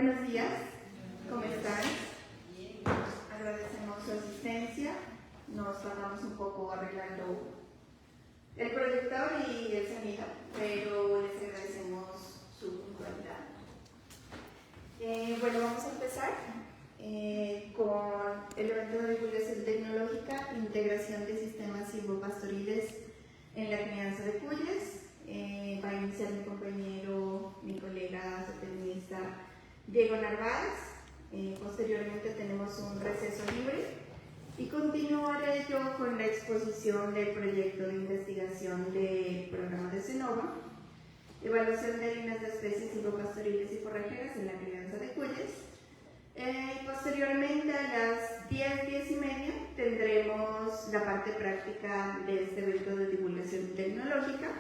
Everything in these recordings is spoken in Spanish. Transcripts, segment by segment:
Buenos días, ¿cómo están? Agradecemos su asistencia. Nos tardamos un poco arreglando el proyector y el sonido, pero les agradecemos su puntualidad. Bueno, vamos a empezar con el evento de divulgación tecnológica, integración de sistemas silvopastoriles en la crianza de cuyes. Va a iniciar mi compañero, mi colega zootecnista Diego Narváez. Posteriormente tenemos un receso libre y continuaré yo con la exposición del proyecto de investigación del programa de Senova, evaluación de líneas de especies silvopastoriles y forrajeras en la crianza de cuyes. Posteriormente a las 10:30 tendremos la parte práctica de este evento de divulgación tecnológica.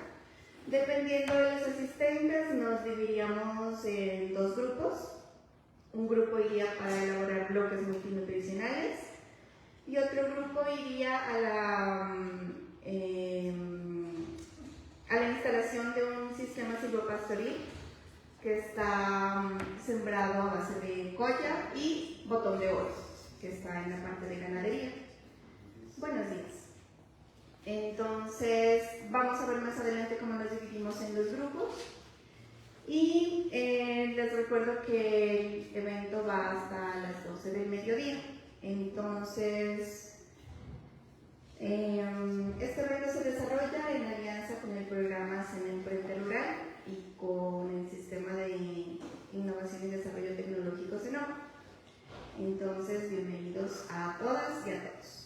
Dependiendo de los asistentes, nos dividiríamos en dos grupos. Un grupo iría para elaborar bloques multinutricionales y otro grupo iría a la instalación de un sistema silvopastoril que está sembrado a base de colla y botón de oro, que está en la parte de ganadería. Buenos días. Entonces, vamos a ver más adelante cómo nos dividimos en los grupos. Y les recuerdo que el evento va hasta las 12 del mediodía. Entonces, este evento se desarrolla en alianza con el programa Senemprende Rural y con el Sistema de Innovación y Desarrollo Tecnológico Senova. Entonces, bienvenidos a todas y a todos.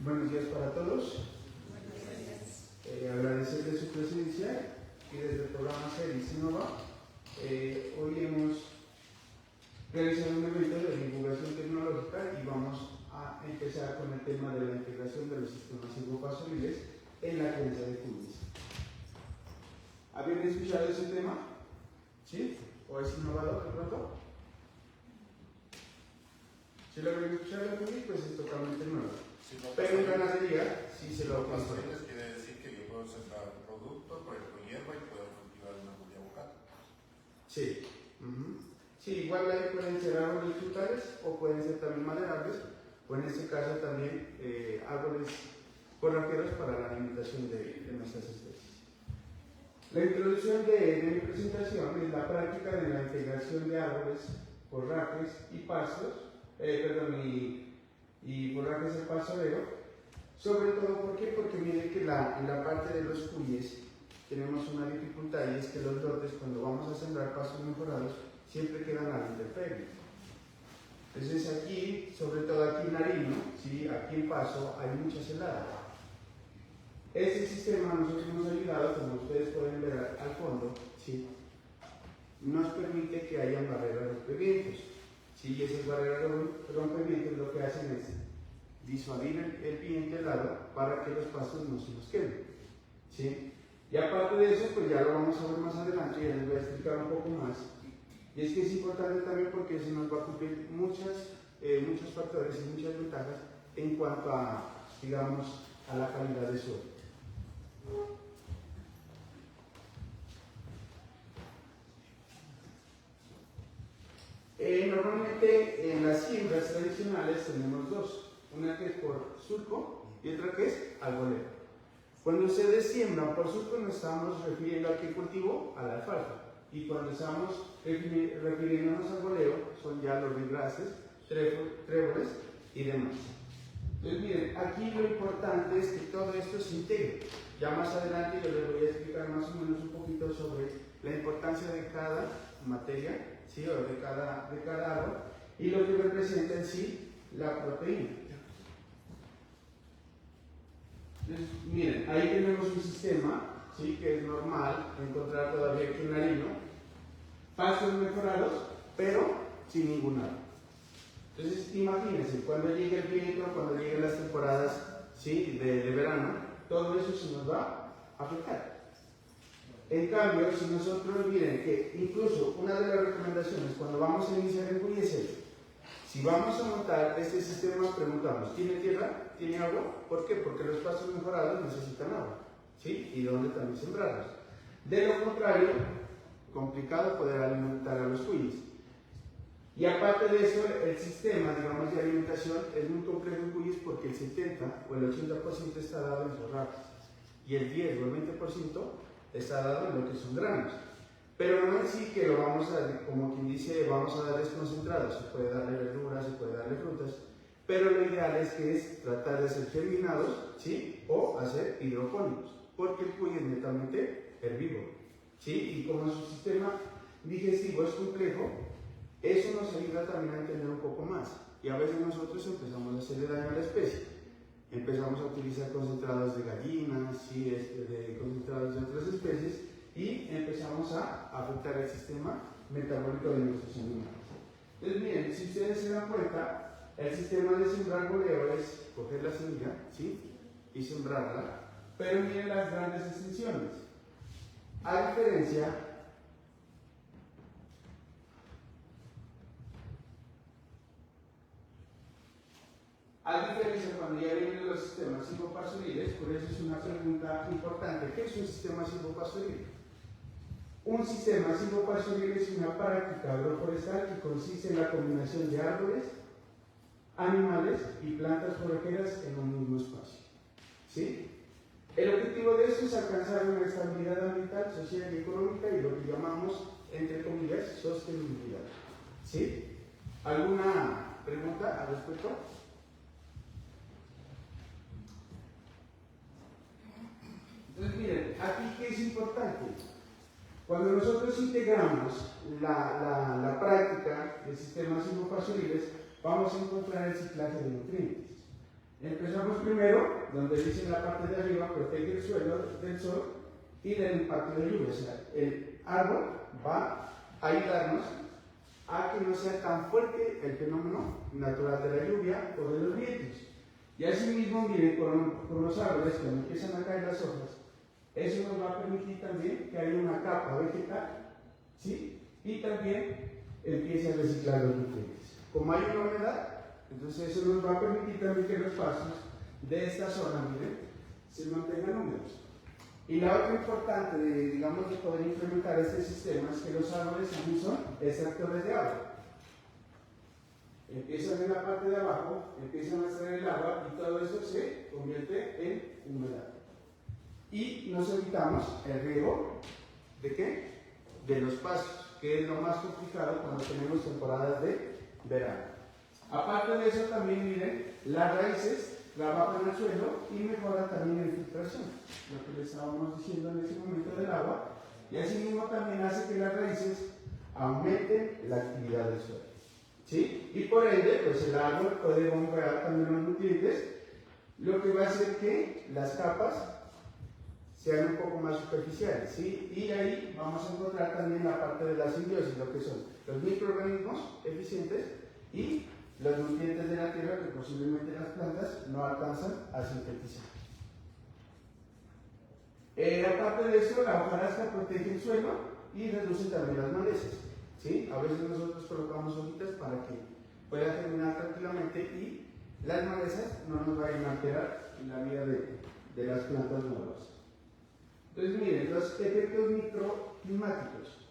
Buenos días para todos. Agradecerles su presencia y desde el programa CEDI Senova. Hoy hemos realizado un evento de divulgación tecnológica y vamos a empezar con el tema de la integración de los sistemas silvopastoriles en la crianza de cuyes. ¿Habían escuchado ese tema? ¿Sí? ¿O es innovador de pronto? Si lo habían escuchado en cuyes, pues es totalmente nuevo. Pero en ganadería sí se lo pastoriles quiere decir que yo puedo sembrar un producto, por ejemplo hierba, y puedo cultivar una cuya aguacate. Sí. Sí, igual ahí pueden ser árboles frutales o pueden ser también maderables, o en este caso también árboles forrajeros para la alimentación de nuestras especies. La introducción de mi presentación es la práctica de la integración de árboles, forrajes y pastos, y forrajes de pastoreo, sobre todo porque miren que en la parte de los cuyes tenemos una dificultad, y es que los lotes, cuando vamos a sembrar pastos mejorados, siempre quedan a la intemperie. Entonces aquí, sobre todo aquí en Nariño, ¿sí? Aquí en Paso hay muchas heladas. Este sistema nosotros nos ha ayudado, como ustedes pueden ver al fondo, ¿sí? Nos permite que haya barreras de rompimientos. Sí, y esas barreras de rompimientos lo que hacen es disuadir el viento helado para que los pastos no se nos quemen. ¿Sí? Y aparte de eso, pues ya lo vamos a ver más adelante, ya les voy a explicar un poco más. Y es que es importante también porque se nos va a cumplir muchos factores y muchas ventajas en cuanto a, digamos, a la calidad de suelo. Normalmente en las siembras tradicionales tenemos dos, una que es por surco y otra que es algodón. Cuando ustedes siembran por surco nos estamos refiriendo a qué cultivo, a la alfalfa, y cuando estamos refiriéndonos al goleo son ya los ribraces, tréboles y demás. Entonces miren, aquí lo importante es que todo esto se integre. Ya más adelante yo les voy a explicar más o menos un poquito sobre la importancia de cada materia, ¿sí? O de cada árbol, y lo que representa en sí la proteína. Entonces, miren, ahí tenemos un sistema, ¿sí? Que es normal encontrar todavía aquí en Nariño, pastos mejorados, pero sin ningún árbol. Entonces, imagínense, cuando llegue el viento, cuando lleguen las temporadas, ¿sí? de verano, todo eso se nos va a afectar. En cambio, si nosotros miren que incluso una de las recomendaciones cuando vamos a iniciar en cuy es Si vamos a montar este sistema, preguntamos, ¿tiene tierra? ¿Tiene agua? ¿Por qué? Porque los pastos mejorados necesitan agua, ¿sí? Y dónde también sembrarlos. De lo contrario, complicado poder alimentar a los cuyes. Y aparte de eso, el sistema, digamos, de alimentación es muy complejo en cuyes porque el 70 o el 80% está dado en forrajes y el 10 o el 20% está dado en lo que son granos. Pero no es así que lo vamos a, como quien dice, vamos a darles concentrados. Se puede darle verduras, se puede darle frutas, pero lo ideal es que es tratar de hacer germinados, ¿sí? O hacer hidropónicos, porque el cuy es netamente herbívoro, ¿sí? Y como su sistema digestivo es complejo, eso nos ayuda también a entender un poco más. Y a veces nosotros empezamos a hacerle daño a la especie. Empezamos a utilizar concentrados de gallinas, ¿sí? De concentrados de otras especies, y empezamos a afectar el sistema metabólico de nuestros animales. Entonces, miren, si ustedes se dan cuenta, el sistema de sembrar boleo es coger la semilla, ¿sí? Y sembrarla, pero miren las grandes extensiones. A diferencia cuando ya vienen los sistemas silvopastoriles, por eso es una pregunta importante, ¿qué es un sistema silvopastoril? Un sistema silvopastoril es una práctica agroforestal que consiste en la combinación de árboles, animales y plantas forajeras en un mismo espacio, ¿sí? El objetivo de esto es alcanzar una estabilidad ambiental, social y económica y lo que llamamos, entre comillas, sostenibilidad, ¿sí? ¿Alguna pregunta al respecto? Entonces, miren, aquí qué es importante. Cuando nosotros integramos la práctica de sistemas silvopastoriles, vamos a encontrar el ciclaje de nutrientes. Empezamos primero, donde dice en la parte de arriba, protege el suelo del sol y del impacto de lluvia. O sea, el árbol va a ayudarnos a que no sea tan fuerte el fenómeno natural de la lluvia o de los vientos. Y asimismo, miren, con los árboles, cuando empiezan a caer las hojas, eso nos va a permitir también que haya una capa vegetal, ¿sí? Y también empiece a reciclar los nutrientes. Como hay una humedad, entonces eso nos va a permitir también que los pastos de esta zona, miren, se mantengan húmedos. Y la otra importante de, digamos, de poder implementar este sistema es que los árboles también son extractores de agua. Empiezan en la parte de abajo, empiezan a extraer el agua y todo eso se convierte en humedad. Y nos evitamos el riego ¿de qué? De los pastos, que es lo más complicado cuando tenemos temporadas de verano. Aparte de eso, también miren, las raíces trabajan el suelo y mejoran también la infiltración, lo que les estábamos diciendo en ese momento del agua, y asimismo también hace que las raíces aumenten la actividad del suelo, ¿sí? Y por ende, pues el árbol puede bombear también los nutrientes, lo que va a hacer que las capas sean un poco más superficiales, ¿sí? Y ahí vamos a encontrar también la parte de la simbiosis, lo que son los microorganismos eficientes y los nutrientes de la tierra que posiblemente las plantas no alcanzan a sintetizar. Aparte de eso, la hojarasca protege el suelo y reduce también las malezas, ¿sí? A veces nosotros colocamos hojitas para que pueda germinar tranquilamente y las malezas no nos vayan a alterar la vida de las plantas nuevas. Entonces, miren, los efectos microclimáticos.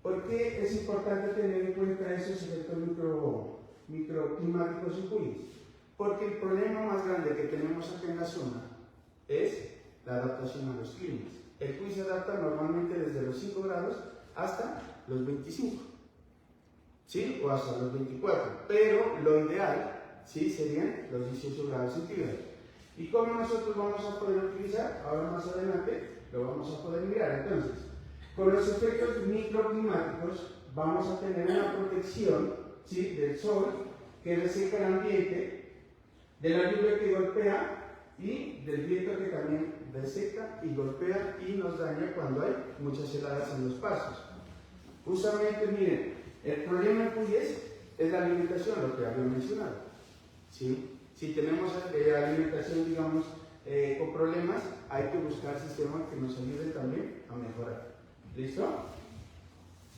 ¿Por qué es importante tener en cuenta esos efectos microclimáticos en cuyes? Porque el problema más grande que tenemos aquí en la zona es la adaptación a los climas. El cuy se adapta normalmente desde los 5 grados hasta los 25, ¿sí? O hasta los 24, pero lo ideal, ¿sí? Serían los 18 grados centígrados. ¿Y cómo nosotros vamos a poder utilizar? Ahora más adelante lo vamos a poder mirar. Entonces, con los efectos microclimáticos vamos a tener una protección, ¿sí? Del sol que reseca el ambiente, de la lluvia que golpea y del viento que también reseca y golpea y nos daña cuando hay muchas heladas en los pastos. Justamente, miren, el problema en cuyes es la alimentación, lo que había mencionado, ¿sí? Si tenemos alimentación, digamos, con problemas, hay que buscar sistemas que nos ayuden también a mejorar. ¿Listo?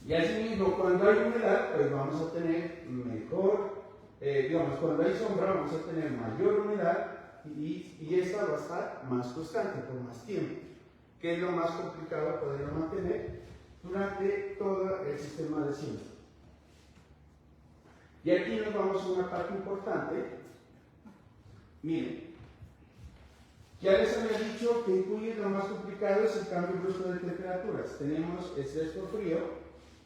Y así mismo, cuando hay humedad, pues vamos a tener mejor digamos, cuando hay sombra vamos a tener mayor humedad y esta va a estar más constante por más tiempo, que es lo más complicado poderlo mantener durante todo el sistema de siembra. Y aquí nos vamos a una parte importante. Miren, ya les había dicho que en Cuyes lo más complicado es el cambio brusco de temperaturas. Tenemos estrés por frío,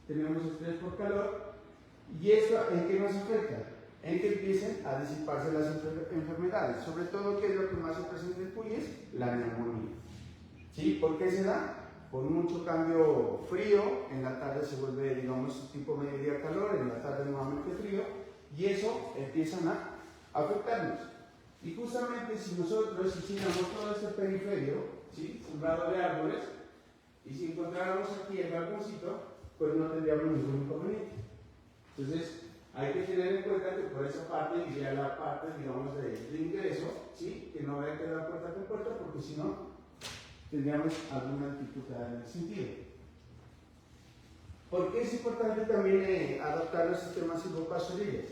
tenemos estrés por calor, y esto ¿en qué nos afecta? En que empiecen a disiparse las enfermedades, sobre todo, ¿qué es lo que más se presenta en Cuyes? La neumonía. ¿Sí? ¿Por qué se da? Por mucho cambio frío, en la tarde se vuelve, digamos, tipo mediodía calor, en la tarde nuevamente frío, y eso empiezan a afectarnos. Y justamente si nosotros hiciéramos todo este periferio, ¿sí?, sembrado de árboles, y si encontráramos aquí el balconcito, pues no tendríamos ningún inconveniente. Entonces, hay que tener en cuenta que por esa parte iría la parte, digamos, de ingreso, ¿sí?, que no vaya a quedar puerta con puerta, porque si no, tendríamos alguna dificultad en ese sentido. ¿Por qué es importante también adoptar los sistemas silvopastoriles?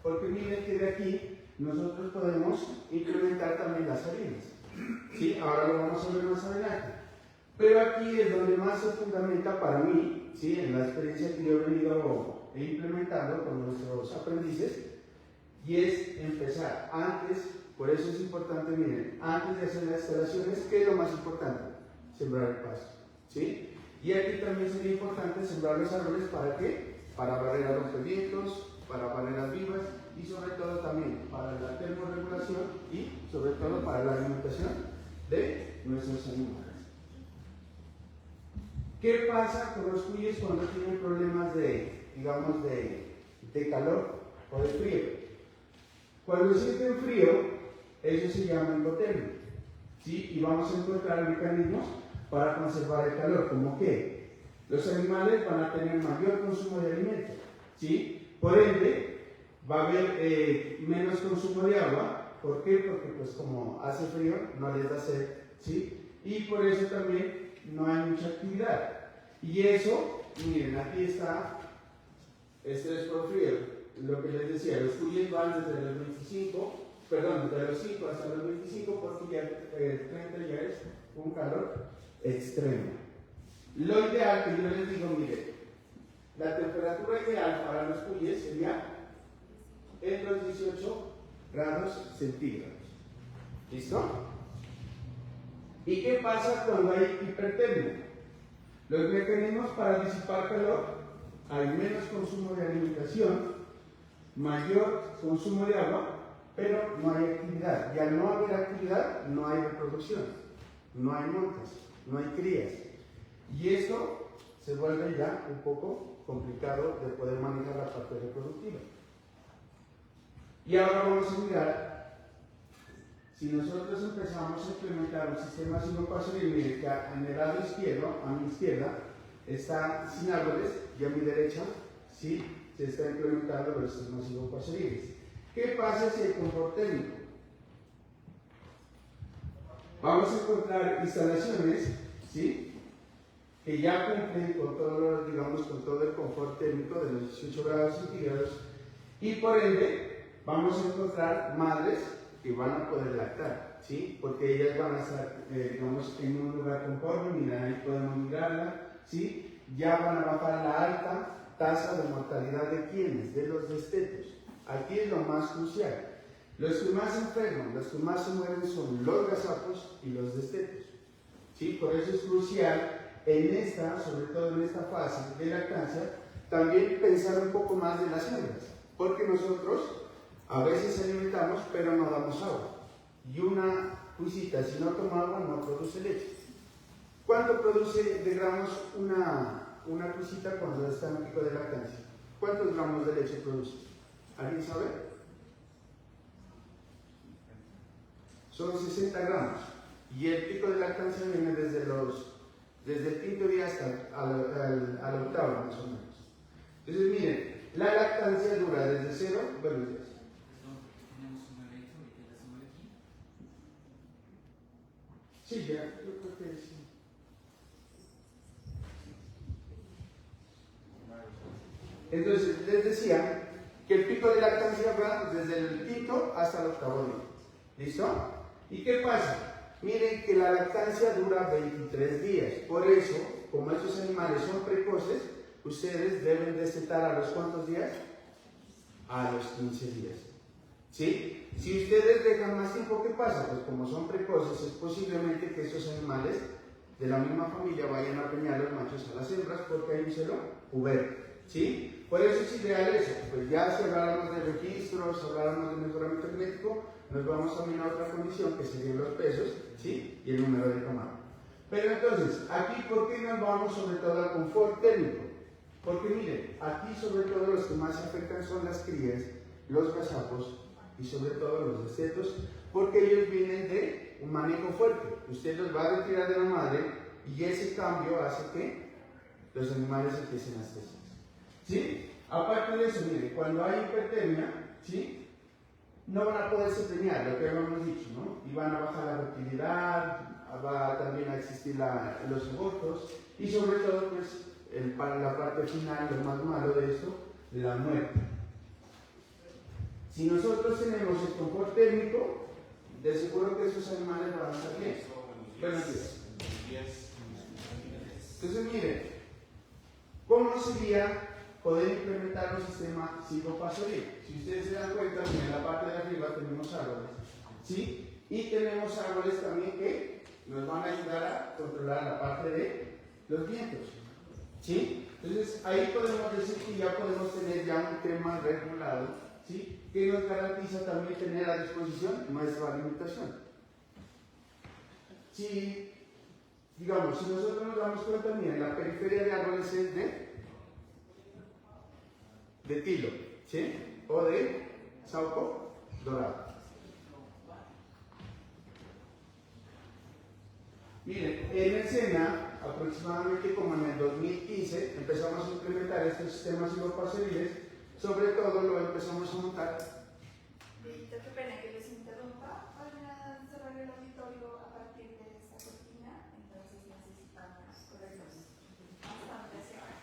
Porque miren que de aquí nosotros podemos implementar también las harinas. ¿Sí? Ahora lo vamos a ver más adelante. Pero aquí es donde más se fundamenta para mí, ¿sí?, en la experiencia que yo he venido implementando con nuestros aprendices, y es empezar antes. Por eso es importante, miren, antes de hacer las instalaciones, ¿qué es lo más importante? Sembrar el pasto, ¿sí? Y aquí también sería importante sembrar los árboles, ¿para qué? Para barreras rompimientos, para barreras vivas, y sobre todo también para la termorregulación y sobre todo para la alimentación de nuestros animales. ¿Qué pasa con los cuyes cuando tienen problemas digamos, de calor o de frío? Cuando sienten frío, eso se llama hipotermia, ¿sí? Y vamos a encontrar mecanismos para conservar el calor, como que los animales van a tener mayor consumo de alimento, ¿sí? Por ende, va a haber menos consumo de agua. ¿Por qué? Porque pues como hace frío, no les da sed, ¿sí? Y por eso también no hay mucha actividad. Y eso, miren, aquí está estrés por frío. Lo que les decía, los cuyes van desde los 25, desde los 5 hasta los 25, porque ya el 30 ya es un calor extremo. Lo ideal que yo les digo, miren, la temperatura ideal para los cuyes sería en los 18 grados centígrados. ¿Listo? ¿Y qué pasa cuando hay hipertermia? Los mecanismos para disipar calor: hay menos consumo de alimentación, mayor consumo de agua, pero no hay actividad. Y al no haber actividad, no hay reproducción, no hay montes, no hay crías. Y esto se vuelve ya un poco complicado de poder manejar la parte reproductiva. Y ahora vamos a mirar, si nosotros empezamos a implementar un sistema silvopastoril, miren que en el lado izquierdo, a mi izquierda, está sin árboles, y a mi derecha, sí, se está implementando los sistemas silvopastoriles. ¿Qué pasa si hay confort térmico? Vamos a encontrar instalaciones, ¿sí?, que ya cumplen con todo, digamos, con todo el confort térmico de los 18 grados centígrados, y por ende vamos a encontrar madres que van a poder lactar, ¿sí?, porque ellas van a estar, digamos, en un lugar conforme. Mira, ahí podemos mirarla, ¿sí? Ya van a bajar la alta tasa de mortalidad de quienes, de los destetos. Aquí es lo más crucial. Los que más enferman, los que más se mueren son los gazapos y los destetos, ¿sí? Por eso es crucial en esta, sobre todo en esta fase de lactancia, también pensar un poco más de las hembras, porque nosotros a veces alimentamos pero no damos agua, y una cuisita si no toma agua no produce leche. ¿Cuánto produce de gramos una cuisita cuando está en pico de lactancia? ¿Cuántos gramos de leche produce? ¿Alguien sabe? Son 60 gramos, y el pico de lactancia viene desde el quinto día hasta al octavo, más o menos. Entonces, miren, la lactancia dura desde 0, buenos días. Sí, ya, yo creo que sí. Entonces, les decía que el pico de lactancia va desde el quinto hasta el octavo día. ¿Listo? ¿Y qué pasa? Miren que la lactancia dura 23 días. Por eso, como estos animales son precoces, ustedes deben destetar a los ¿cuántos días? A los 15 días. ¿Sí? Si ustedes dejan más tiempo, ¿qué pasa? Pues como son precoces, es posiblemente que estos animales de la misma familia vayan a preñar los machos a las hembras porque hay un celo puberto. ¿Sí? Por eso es ideal eso. Pues ya si habláramos de registros, habláramos de mejoramiento genético, nos vamos a mirar otra condición que serían los pesos, ¿sí? Y el número de camada. Pero entonces, aquí, ¿por qué nos vamos sobre todo al confort térmico? Porque miren, aquí sobre todo los que más se afectan son las crías, los gazapos y sobre todo los destetos, porque ellos vienen de un manejo fuerte. Usted los va a retirar de la madre y ese cambio hace que los animales empiecen a estresarse. ¿Sí? Aparte de eso, miren, cuando hay hipertermia, ¿sí? No van a poderse preñar, lo que hemos dicho, ¿no? Y van a bajar la fertilidad, va también a existir los abortos y sobre todo, pues, para la parte final, lo más malo de esto, la muerte. Si nosotros tenemos el confort térmico, de seguro que esos animales van a estar bien. Buenos días. Entonces, miren, ¿cómo sería poder implementar un sistema silvopastoril? Si ustedes se dan cuenta, en la parte de arriba tenemos árboles, ¿sí? Y tenemos árboles también que nos van a ayudar a controlar la parte de los vientos, ¿sí? Entonces, ahí podemos decir que ya podemos tener ya un tema regulado, ¿sí? Que nos garantiza también tener a disposición nuestra alimentación. Si, digamos, si nosotros nos damos cuenta, miren, la periferia de árboles es de tilo, ¿sí? O de sauco dorado. Miren, en el SENA, aproximadamente como en el 2015, empezamos a implementar estos sistemas silvopastoriles, sobre todo lo empezamos a montar. Qué pena que les interrumpa, van a cerrar el auditorio a partir de esta cortina, entonces necesitamos correrlos bastante hacia abajo.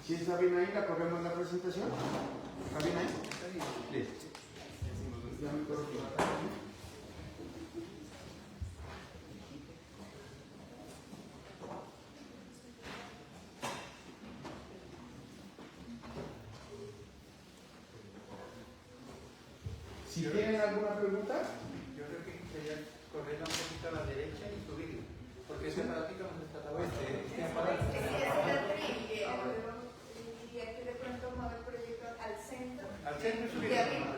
¿Sí está bien ahí? ¿La corremos la presentación? ¿Está bien ahí? Listo. Ya me corrijo. Si tienen alguna pregunta, Yo creo que sería correrla un poquito a la derecha y subirla, porque ese aparatito no está tan bueno. Este aparato. Diría que de pronto mover el proyecto al centro. Al centro y Y subirla. arriba.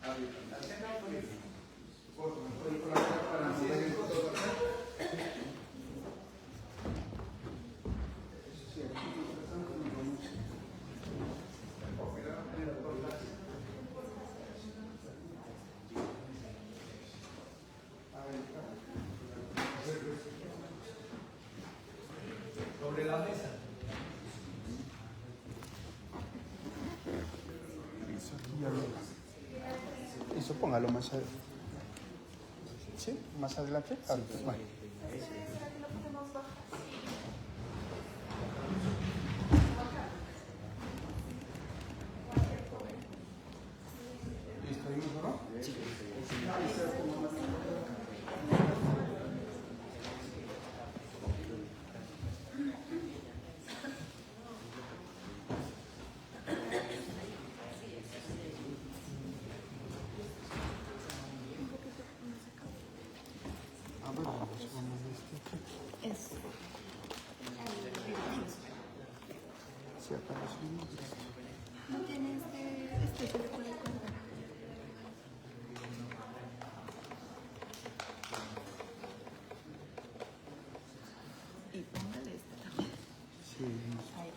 Al centro y subirla. para Así es. Sobre la mesa. Eso póngalo más adelante. ¿Sí? ¿Más adelante? Bueno. No tiene este se le puede contar. Y póngale este también. Sí. Ahí.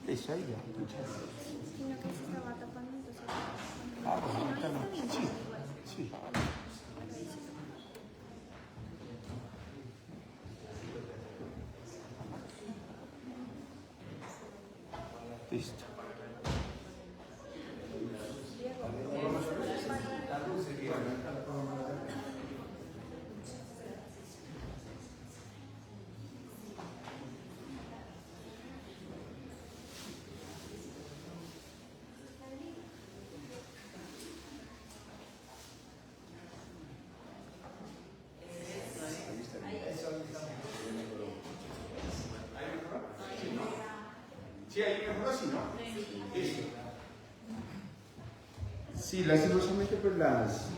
Eso ahí ya, muchas gracias. Sino que se estaba tapando, entonces. Ah, bueno, No, está está bien. bien, Sí, igual. sí. Listo. Sí, ahí mejor así, ¿no? Listo. Sí, lastimosamente pues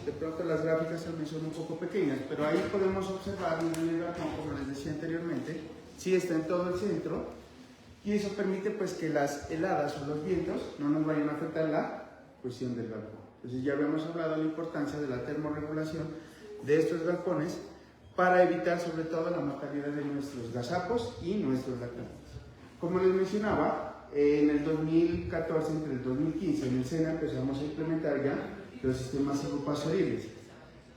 de pronto las gráficas también son un poco pequeñas, pero ahí podemos observar un nivel, como les decía anteriormente, sí está en todo el centro, y eso permite pues que las heladas o los vientos no nos vayan a afectar la cuestión del galpón. Entonces ya habíamos hablado de la importancia de la termorregulación de estos galpones para evitar sobre todo la mortalidad de nuestros gazapos y nuestros lactantes. Como les mencionaba, en el 2014, entre el 2015, en el SENA empezamos a implementar ya los sistemas silvopastoriles.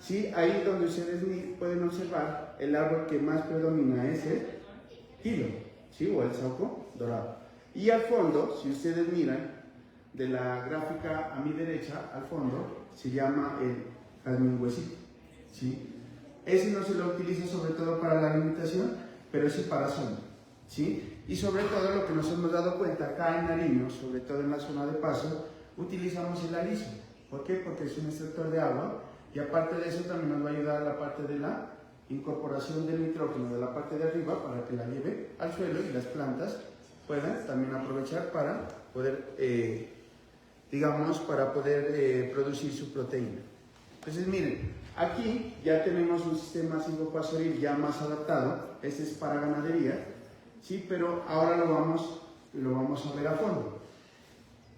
Sí, ahí donde ustedes pueden observar, el árbol que más predomina es el tilo, ¿sí? O el sauco dorado. Y al fondo, si ustedes miran, de la gráfica a mi derecha, al fondo, se llama el jazmín huesito, ¿sí? Ese no se lo utiliza sobre todo para la alimentación, pero sí para sombra, ¿sí? Y sobre todo lo que nos hemos dado cuenta acá en Nariño, sobre todo en la zona de paso, utilizamos el aliso. ¿Por qué? Porque es un extractor de agua y aparte de eso también nos va a ayudar a la parte de la incorporación del nitrógeno de la parte de arriba para que la lleve al suelo y las plantas puedan también aprovechar para poder, producir su proteína. Entonces miren, aquí ya tenemos un sistema silvopastoril ya más adaptado, este es para ganadería, sí, pero ahora lo vamos a ver a fondo.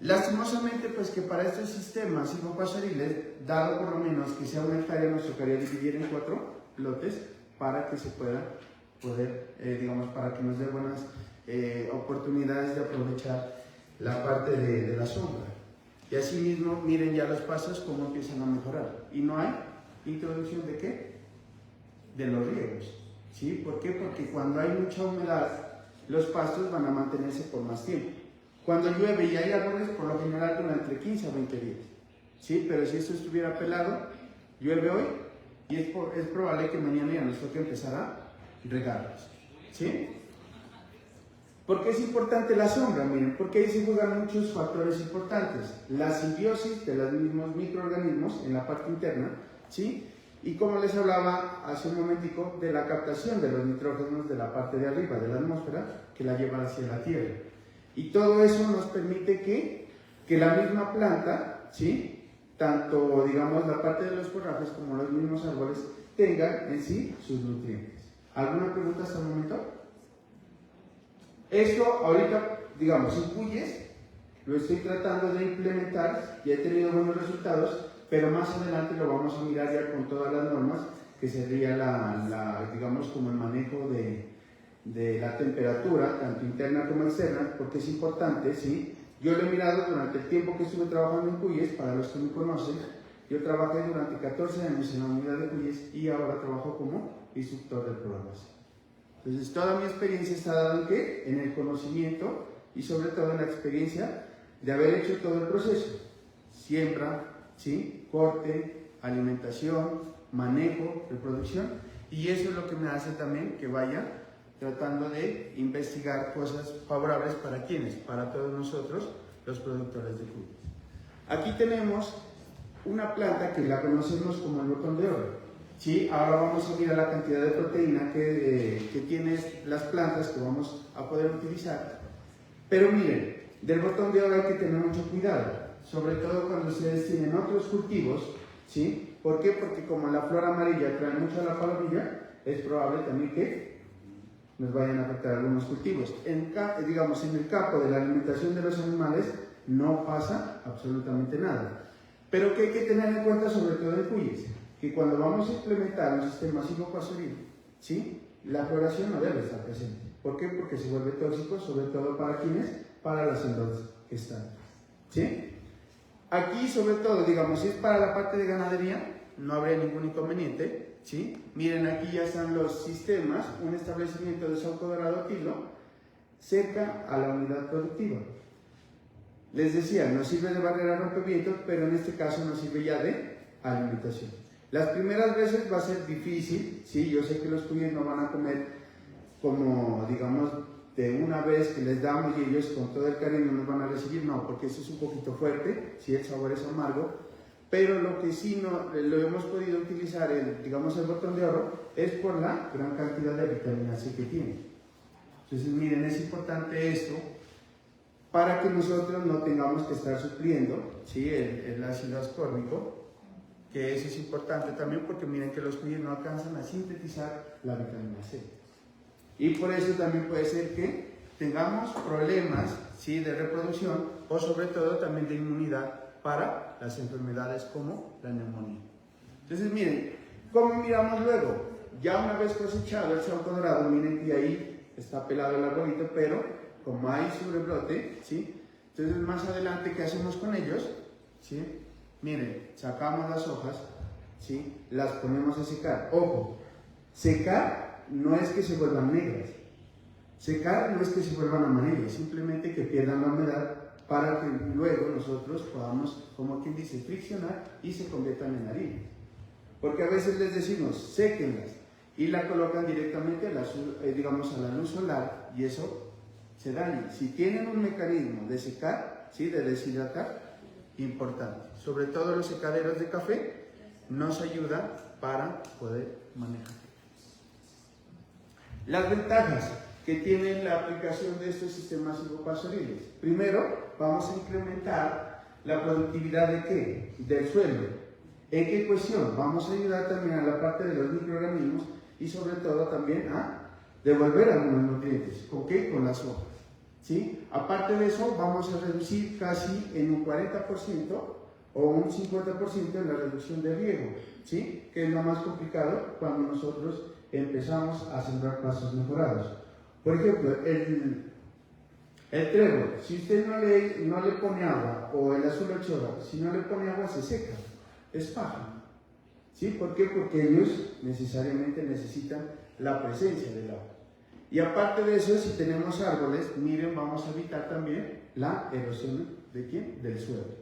Lastimosamente, pues que para estos sistemas silvopastoriles, dado por lo menos que sea 1 hectárea, nos tocaría dividir en 4 lotes para que se pueda poder, para que nos dé buenas oportunidades de aprovechar la parte de la sombra. Y así mismo, miren ya los pasos cómo empiezan a mejorar. Y no hay introducción de ¿qué? De los riegos. ¿Sí? ¿Por qué? Porque cuando hay mucha humedad, los pastos van a mantenerse por más tiempo. Cuando llueve y hay árboles, por lo general duran entre 15 a 20 días. ¿Sí? Pero si esto estuviera pelado, llueve hoy y es probable que mañana ya nos toque empezar a regarlos. ¿Sí? ¿Por qué es importante la sombra? Miren, porque ahí se juegan muchos factores importantes. La simbiosis de los mismos microorganismos en la parte interna, ¿sí? Y como les hablaba hace un momentico, de la captación de los nitrógenos de la parte de arriba de la atmósfera que la llevan hacia la Tierra. Y todo eso nos permite que la misma planta, ¿sí? Tanto, digamos, la parte de los forrajes como los mismos árboles tengan en sí sus nutrientes. ¿Alguna pregunta hasta el momento? Esto ahorita, digamos, en Puyes lo estoy tratando de implementar y he tenido buenos resultados, pero más adelante lo vamos a mirar ya con todas las normas, que sería digamos, como el manejo de la temperatura, tanto interna como externa, porque es importante, ¿sí? Yo lo he mirado durante el tiempo que estuve trabajando en Puyes, para los que me conocen, yo trabajé durante 14 años en la unidad de Puyes y ahora trabajo como instructor de programación. Entonces, toda mi experiencia está dada en ¿qué? En el conocimiento y sobre todo en la experiencia de haber hecho todo el proceso. Siembra, ¿sí? Corte, alimentación, manejo, reproducción Y eso es lo que me hace también que vaya tratando de investigar cosas favorables para quienes, para todos nosotros, los productores de cuyes. Aquí tenemos una planta que la conocemos como el botón de oro. ¿Sí? Ahora vamos a mirar la cantidad de proteína que tienen las plantas que vamos a poder utilizar. Pero miren, del botón de oro hay que tener mucho cuidado, sobre todo cuando ustedes tienen otros cultivos, ¿sí? ¿Por qué? Porque como la flor amarilla trae mucho a la palomilla, es probable también que nos vayan a afectar algunos cultivos. Digamos, en el campo de la alimentación de los animales no pasa absolutamente nada. Pero que hay que tener en cuenta, sobre todo en cuyes, que cuando vamos a implementar un sistema silvopastoril, ¿sí? La floración no debe estar presente. ¿Por qué? Porque se vuelve tóxico, sobre todo para quienes, para las hembras que están. ¿Sí? Aquí, sobre todo, digamos, si es para la parte de ganadería, no habría ningún inconveniente. ¿Sí? Miren, aquí ya están los sistemas, un establecimiento de Sauco Dorado Tilo, cerca a la unidad productiva. Les decía, nos sirve de barrera rompevientos, pero en este caso nos sirve ya de alimentación. Las primeras veces va a ser difícil, ¿sí? Yo sé que los cuyes no van a comer como, digamos, de una vez que les damos y ellos con todo el cariño nos van a recibir, no, porque eso es un poquito fuerte, ¿sí? El sabor es amargo, pero lo que sí no, lo hemos podido utilizar, digamos, el botón de oro, es por la gran cantidad de vitamina C que tiene. Entonces, miren, es importante esto, para que nosotros no tengamos que estar supliendo, ¿sí? el ácido ascórbico, que eso es importante también porque miren que los cuyes no alcanzan a sintetizar la vitamina C. Y por eso también puede ser que tengamos problemas, ¿sí? De reproducción o sobre todo también de inmunidad para las enfermedades como la neumonía. Entonces miren, ¿cómo miramos luego? Ya una vez cosechado el sauco dorado, miren que ahí está pelado el arbolito, pero como hay sobrebrote, ¿sí? Entonces más adelante, ¿qué hacemos con ellos? ¿Sí? Miren, sacamos las hojas, ¿sí? Las ponemos a secar. Ojo, secar no es que se vuelvan negras, secar no es que se vuelvan amarillas, simplemente que pierdan la humedad para que luego nosotros podamos, como quien dice, friccionar y se conviertan en harina. Porque a veces les decimos, séquenlas y la colocan directamente a digamos, a la luz solar y eso se daña. Si tienen un mecanismo de secar, ¿sí? De deshidratar, importante. Sobre todo los secaderos de café nos ayudan para poder manejar. Las ventajas que tiene la aplicación de estos sistemas silvopastoriles. Primero, vamos a incrementar la productividad ¿de qué? Del suelo. ¿En qué cuestión? Vamos a ayudar también a la parte de los microorganismos y sobre todo también a devolver algunos nutrientes. ¿Con qué? Con las hojas. ¿Sí? Aparte de eso, vamos a reducir casi en un 40% o un 50% en la reducción de riego, ¿sí? Que es lo más complicado cuando nosotros empezamos a sembrar pastos mejorados. Por ejemplo, el trébol, si usted no le pone agua, o el azul ochora, si no le pone agua se seca, es paja. ¿Sí? ¿Por qué? Porque ellos necesariamente necesitan la presencia del agua. Y aparte de eso, si tenemos árboles, miren, vamos a evitar también la erosión ¿de quién? Del suelo.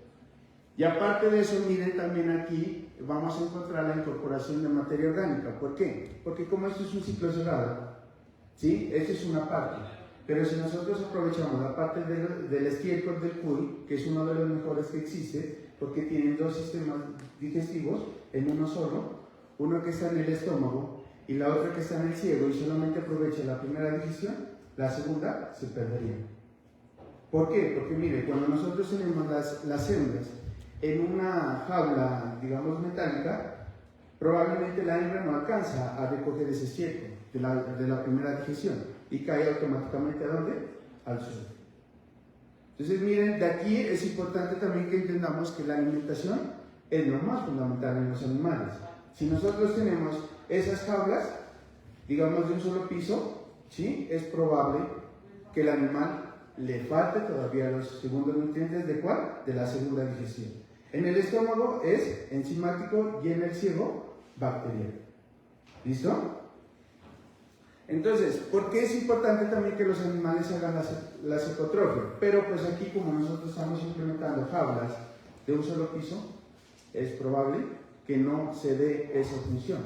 Y aparte de eso, miren también aquí, vamos a encontrar la incorporación de materia orgánica. ¿Por qué? Porque como esto es un ciclo cerrado, ¿sí? Esta es una parte. Pero si nosotros aprovechamos la parte del estiércol del cuy, que es uno de los mejores que existe, porque tienen dos sistemas digestivos en uno solo, uno que está en el estómago y la otra que está en el ciego, y solamente aprovecha la primera digestión, la segunda se perdería. ¿Por qué? Porque mire, cuando nosotros tenemos las hembras en una jaula, digamos, metálica, probablemente la hembra no alcanza a recoger ese estiércol de la primera digestión y cae automáticamente ¿a dónde? Al suelo. Entonces miren, de aquí es importante también que entendamos que la alimentación es lo más fundamental en los animales. Si nosotros tenemos esas jaulas, digamos de un solo piso, ¿sí? Es probable que el animal le falte todavía los segundos nutrientes. ¿De cuál? De la segunda digestión. En el estómago es enzimático y en el ciego bacteriano. ¿Listo? Entonces, ¿por qué es importante también que los animales hagan la secotrofia? Pero pues aquí como nosotros estamos implementando jaulas de un solo piso, es probable que no se dé esa función.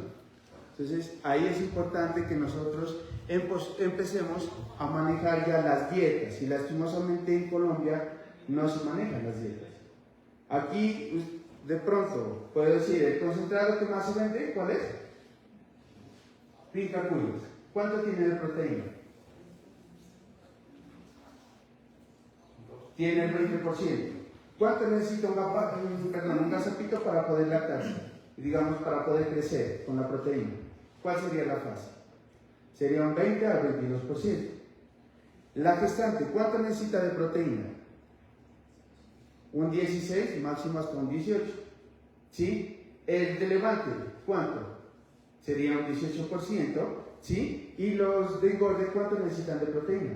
Entonces, ahí es importante que nosotros empecemos a manejar ya las dietas, y lastimosamente en Colombia no se manejan las dietas. Aquí, de pronto, puedo decir, el concentrado que más se vende, ¿cuál es? Finca Cuyes. ¿Cuánto tiene de proteína? Tiene el 20%. ¿Cuánto necesita un gazapito para poder lactarse? Digamos, para poder crecer con la proteína. ¿Cuál sería la fase? Sería un 20 al 22%. La gestante, ¿cuánto necesita de proteína? Un 16, máximo hasta un 18. ¿Sí? El de levante, ¿cuánto? Sería un 18%. ¿Sí? Y los de engorde, ¿cuánto necesitan de proteína?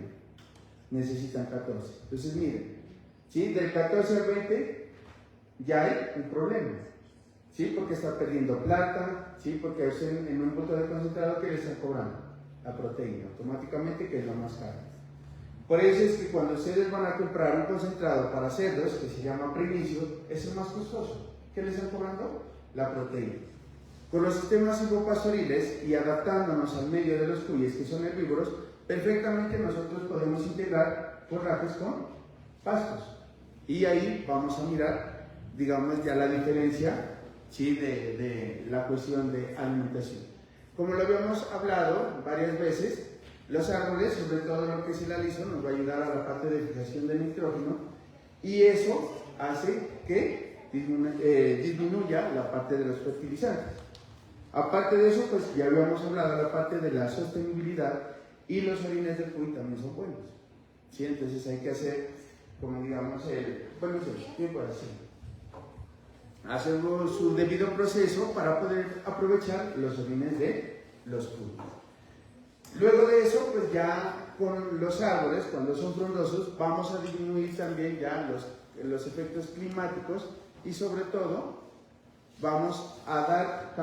Necesitan 14. Entonces, miren, ¿sí? Del 14 al 20 ya hay un problema. ¿Sí? Porque está perdiendo plata, ¿sí? Porque en un punto de concentrado que le están cobrando la proteína automáticamente, que es lo más caro. Por eso es que cuando ustedes van a comprar un concentrado para cerdos, que se llama primicio, es el más costoso. ¿Qué le están cobrando? La proteína. Con los sistemas silvopastoriles y adaptándonos al medio de los cuyes, que son herbívoros, perfectamente nosotros podemos integrar forrajes con pastos. Y ahí vamos a mirar, digamos, ya la diferencia, ¿sí? de la cuestión de alimentación. Como lo habíamos hablado varias veces, los árboles, sobre todo lo que es el aliso, nos va a ayudar a la parte de fijación de nitrógeno, y eso hace que disminuya la parte de los fertilizantes. Aparte de eso, pues ya habíamos hablado de la parte de la sostenibilidad, y los orines del cuy también son buenos. ¿Sí? Entonces hay que hacer, como digamos, tiempo así. Hacer su debido proceso para poder aprovechar los orines de los cuyes. Luego de eso, pues ya con los árboles, cuando son frondosos, vamos a disminuir también ya los efectos climáticos, y sobre todo vamos a dar,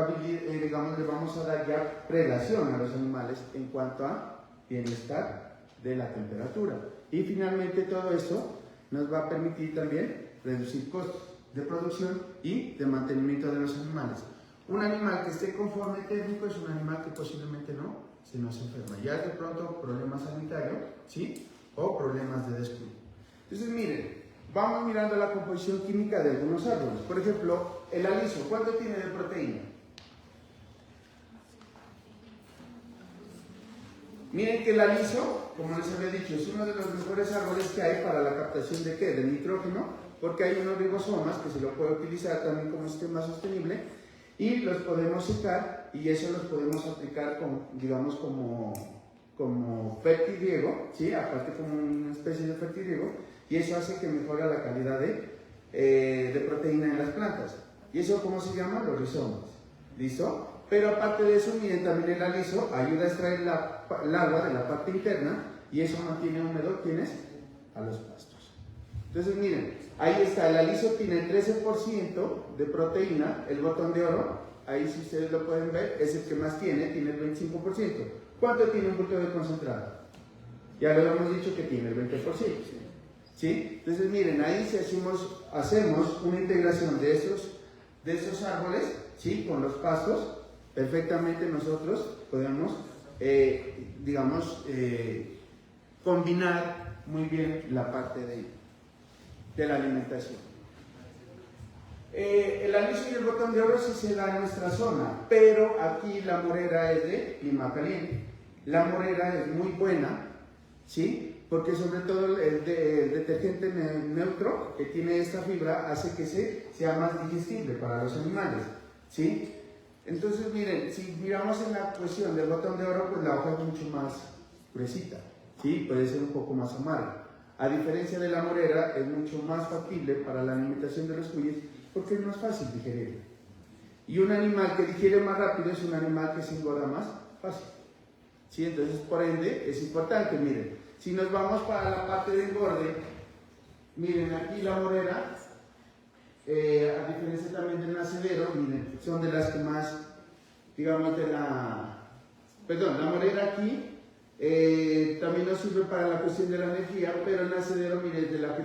digamos, le vamos a dar ya predación a los animales en cuanto a bienestar de la temperatura. Y finalmente todo esto nos va a permitir también reducir costos de producción y de mantenimiento de los animales. Un animal que esté conforme técnico es un animal que posiblemente no se nos enferma. Ya de pronto problemas sanitarios, ¿sí? O problemas de descuido. Entonces miren, vamos mirando la composición química de algunos árboles. Por ejemplo, el aliso, ¿cuánto tiene de proteína? Miren que el aliso, como les había dicho, es uno de los mejores árboles que hay para la captación de ¿qué? De nitrógeno, porque hay unos ribosomas que se lo puede utilizar también como sistema sostenible, y los podemos secar, y eso los podemos aplicar digamos como fertirriego, ¿sí? Aparte como una especie de fertirriego, y eso hace que mejore la calidad de proteína en las plantas. ¿Y eso cómo se llama? Los rizomas. ¿Listo? Pero aparte de eso, miren, también el aliso ayuda a extraer el agua de la parte interna, y eso mantiene húmedo, ¿quiénes? A los pastos. Entonces miren, ahí está, el aliso tiene 13% de proteína, el botón de oro, ahí si ustedes lo pueden ver, es el que más tiene el 25%. ¿Cuánto tiene un bulto de concentrado? Ya lo hemos dicho que tiene el 20%. ¿Sí? Entonces miren, ahí si hacemos una integración de estos árboles, ¿sí? Con los pastos, perfectamente nosotros podemos, combinar muy bien la parte de la alimentación. El aliso y el botón de oro sí se da en nuestra zona, pero aquí la morera es de clima caliente. La morera es muy buena, ¿sí? Porque sobre todo el detergente neutro que tiene esta fibra hace que sea más digestible para los animales, ¿sí? Entonces miren, si miramos en la cuestión del botón de oro, pues la hoja es mucho más gruesita, ¿sí? Puede ser un poco más amarga. A diferencia de la morera, es mucho más factible para la alimentación de los cuyes porque es más fácil digerirla. Y un animal que digiere más rápido es un animal que se engorda más fácil, ¿sí? Entonces, por ende, es importante, miren. Si nos vamos para la parte de engorde, miren aquí la morera, a diferencia también del nacedero, miren, son de las que más, digamos, la morera aquí también nos sirve para la cuestión de la energía, pero el nacedero, miren, es de la que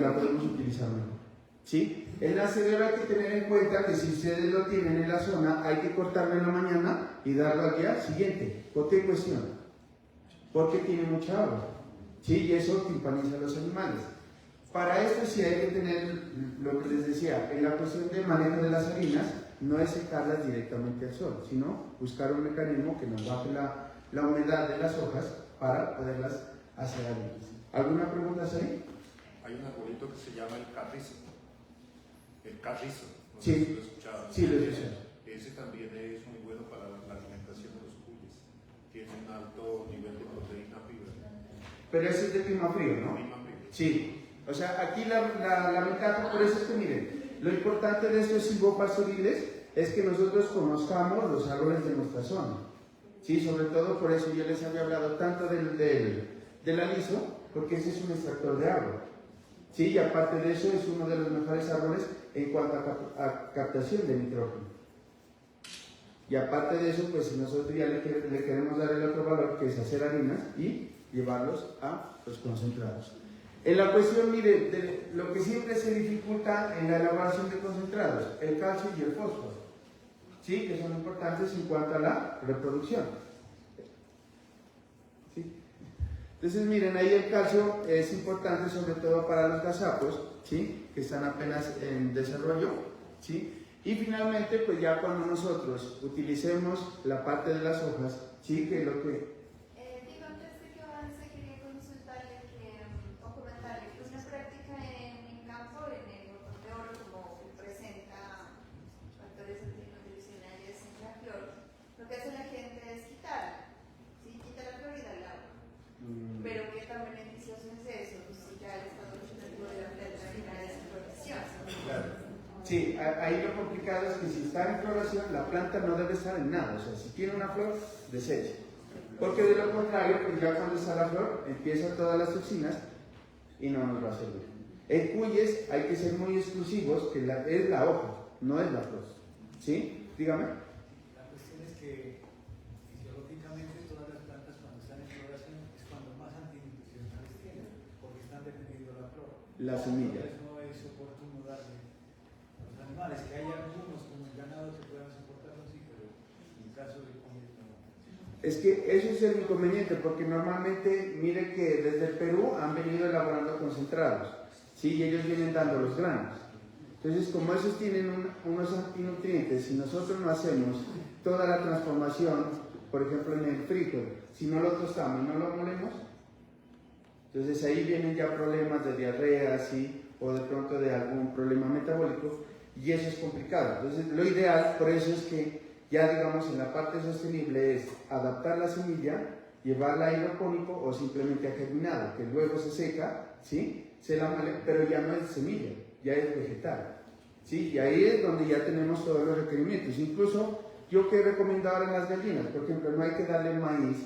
la podemos utilizar mejor, ¿sí? El nacedero hay que tener en cuenta que si ustedes lo tienen en la zona, hay que cortarlo en la mañana y darlo al día siguiente. ¿Por qué cuestión? Porque tiene mucha agua. ¿Sí? Y eso timpaniza a los animales. Para esto sí hay que tener lo que les decía, en la cuestión del manejo de las harinas, no es secarlas directamente al sol, sino buscar un mecanismo que nos baje la humedad de las hojas para poderlas hacer harinas. ¿Alguna pregunta ahí? Hay un arbolito que se llama el carrizo. El carrizo. No Sí. sé si lo he escuchado. Sí, lo he escuchado. Ese también es muy bueno para la alimentación de los cuyes. Tiene un alto nivel de proteína fibra. Pero ese es de clima frío, ¿no? Clima frío. Sí. O sea, aquí la ventaja, por eso es que miren, lo importante de estos silvopastoriles es que nosotros conozcamos los árboles de nuestra zona. Sí, sobre todo por eso yo les había hablado tanto del aliso, porque ese es un extractor de agua. Sí, y aparte de eso es uno de los mejores árboles en cuanto a captación de nitrógeno. Y aparte de eso, pues nosotros ya le queremos dar el otro valor, que es hacer harinas y llevarlos a los concentrados. En la cuestión, mire, de lo que siempre se dificulta en la elaboración de concentrados, el calcio y el fósforo, ¿sí? Que son importantes en cuanto a la reproducción. ¿Sí? Entonces, miren, ahí el calcio es importante sobre todo para los gazapos, ¿sí? Que están apenas en desarrollo, ¿sí? Y finalmente, pues ya cuando nosotros utilicemos la parte de las hojas, ¿sí? Que es lo que... Digo, antes de que avance, quería consultarle o comentarle que una práctica en campo, en el botón de oro, como presenta factores antinutricionales en la flor, lo que hace la gente es quitarla, ¿sí? Quita la flor y da el agua. Pero qué tan beneficioso es eso, si ya el estado vegetativo de la planta ya es en floración. Claro. Sí, ahí lo complicado es que si está en floración, la planta no debe estar en nada. O sea, si tiene una flor, deseche. Porque de lo contrario, pues ya cuando está la flor, empiezan todas las toxinas y no nos va a servir. En cuyes hay que ser muy exclusivos, que es la hoja, no es la flor. ¿Sí? Dígame. La cuestión es que fisiológicamente todas las plantas cuando están en floración es cuando más antinutricionales tienen, porque están dependiendo de la flor. La semilla. Entonces no es oportuno darle a los animales, que hay algunos como el ganado que puedan soportarlo, sí, pero en caso de comer no. Es que eso es el inconveniente, porque normalmente, mire que desde el Perú han venido elaborando concentrados, ¿sí? Y ellos vienen dando los granos. Entonces, como esos tienen unos antinutrientes, si nosotros no hacemos toda la transformación, por ejemplo en el frijol, si no lo tostamos y no lo molemos, entonces ahí vienen ya problemas de diarrea, ¿sí? O de pronto de algún problema metabólico, y eso es complicado. Entonces, lo ideal, por eso es que ya digamos en la parte sostenible es adaptar la semilla, llevarla a hidropónico o simplemente a germinado, que luego se seca, ¿sí? Se la male, pero ya no es semilla, ya es vegetal, ¿sí? Y ahí es donde ya tenemos todos los requerimientos. Incluso yo que he recomendado en las gallinas, por ejemplo, no hay que darle maíz,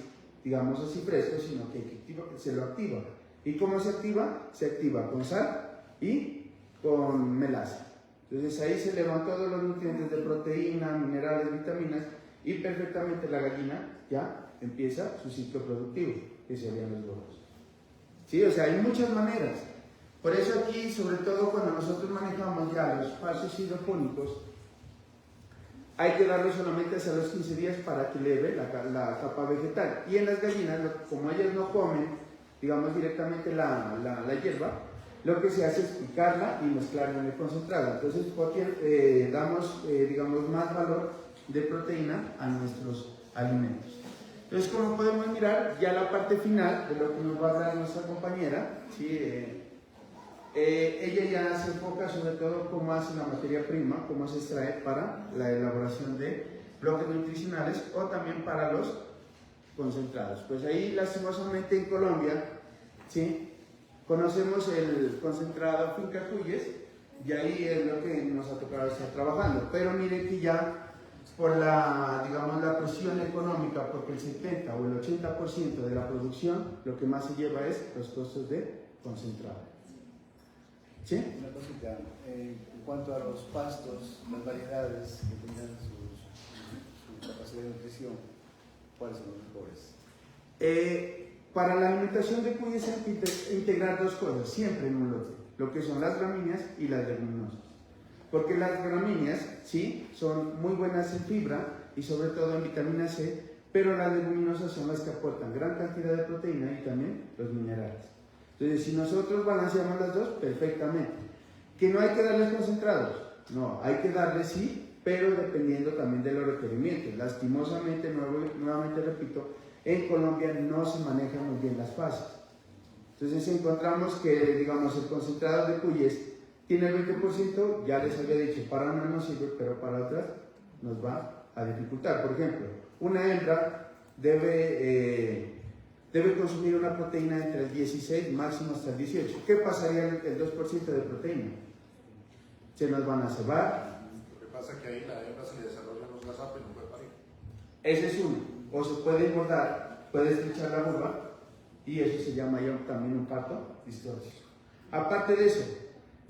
digamos así fresco, sino que se lo activa. ¿Y cómo se activa? Se activa con sal y con melaza. Entonces ahí se le van todos los nutrientes de proteína, minerales, vitaminas, y perfectamente la gallina ya empieza su ciclo productivo, que serían los huevos. ¿Sí? O sea, hay muchas maneras. Por eso aquí, sobre todo cuando nosotros manejamos ya los falsos hidropónicos, hay que darlo solamente hasta los 15 días para que eleve la capa vegetal. Y en las gallinas, como ellas no comen, digamos directamente la hierba, lo que se hace es picarla y mezclarla en el concentrado. Entonces, damos, digamos, más valor de proteína a nuestros alimentos. Entonces, como podemos mirar, ya la parte final de lo que nos va a hablar nuestra compañera, ¿sí? Ella ya se enfoca sobre todo cómo hace la materia prima, cómo se extrae para la elaboración de bloques nutricionales o también para los concentrados. Pues ahí, lastimosamente, en Colombia, ¿sí? Conocemos el concentrado Finca Cuyes y ahí es lo que nos ha tocado estar trabajando. Pero miren que ya por la presión económica, porque el 70 o el 80% de la producción, lo que más se lleva es los costos de concentrado. ¿Sí? Una cosita, en cuanto a los pastos, las variedades que tengan su capacidad de nutrición, ¿cuáles son los mejores? Para la alimentación de cuyes hay que integrar dos cosas, siempre en un lote, lo que son las gramíneas y las leguminosas. porque las gramíneas, sí, son muy buenas en fibra y sobre todo en vitamina C, pero las leguminosas son las que aportan gran cantidad de proteína y también los minerales. Entonces, si nosotros balanceamos las dos, perfectamente. ¿Que no hay que darles concentrados? No, hay que darles sí, pero dependiendo también de los requerimientos. Lastimosamente, nuevamente repito, en Colombia no se manejan muy bien las fases. Entonces, si encontramos que, digamos, el concentrado de cuyes tiene el 20%, ya les había dicho, para unas no sirve, pero para otras nos va a dificultar. Por ejemplo, una hembra debe consumir una proteína entre el 16, máximo hasta el 18. ¿Qué pasaría el 2% de proteína? Se nos van a cebar. Lo que pasa es que ahí la hembra se le desarrollan los gazapos y no puede parir. Ese es uno. O se puede engordar, puede estrechar la vulva y eso se llama ya también un parto distóxico. Aparte de eso,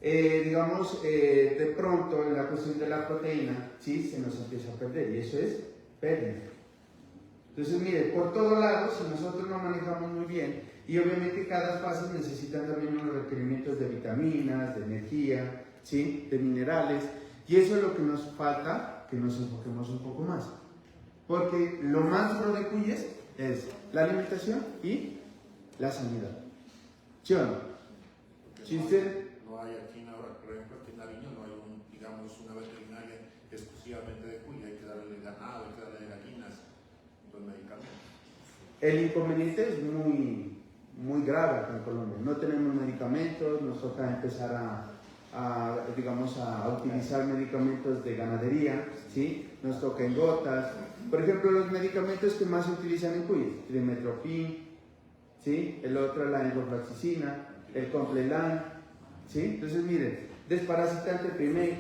digamos, de pronto en la cuestión de la proteína, sí, se nos empieza a perder y eso es pérdida. Entonces, mire, por todos lados, si nosotros no manejamos muy bien, y obviamente cada fase necesita también unos requerimientos de vitaminas, de energía, ¿sí?, de minerales, y eso es lo que nos falta, que nos enfoquemos un poco más. Porque lo más duro de cuyes es la alimentación y la sanidad. ¿Sí o no? Si usted... No hay aquí, por ejemplo, aquí en Nariño no hay una veterinaria exclusivamente de cuya, hay que darle ganado, hay que darle gallinas, los medicamentos. El inconveniente es muy grave acá en Colombia. No tenemos medicamentos, nos toca empezar a utilizar medicamentos de ganadería, ¿sí? Nos toca en gotas. Por ejemplo, los medicamentos que más se utilizan en cuyes, trimestoprim, ¿sí?, el otro es la enrofloxacina, el Complelan, ¿sí? Entonces, miren, desparasitante primero.